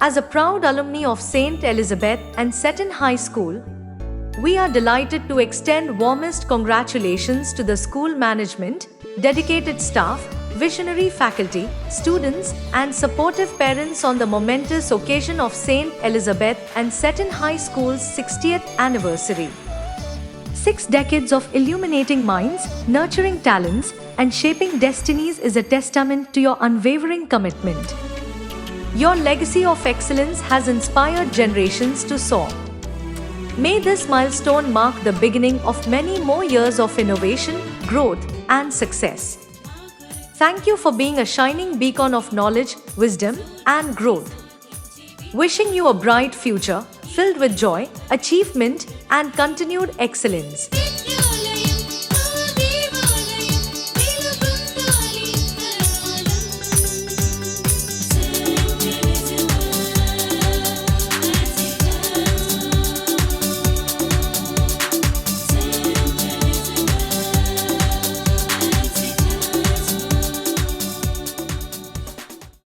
As a proud alumni of St. Elizabeth and Seton High School, we are delighted to extend warmest congratulations to the school management, dedicated staff, visionary faculty, students, and supportive parents on the momentous occasion of St. Elizabeth and Seton High School's 60th anniversary. 6 decades of illuminating minds, nurturing talents, and shaping destinies is a testament to your unwavering commitment. Your legacy of excellence has inspired generations to soar. May this milestone mark the beginning of many more years of innovation, growth, and success. Thank you for being a shining beacon of knowledge, wisdom, and growth. Wishing you a bright future filled with joy, achievement, and continued excellence.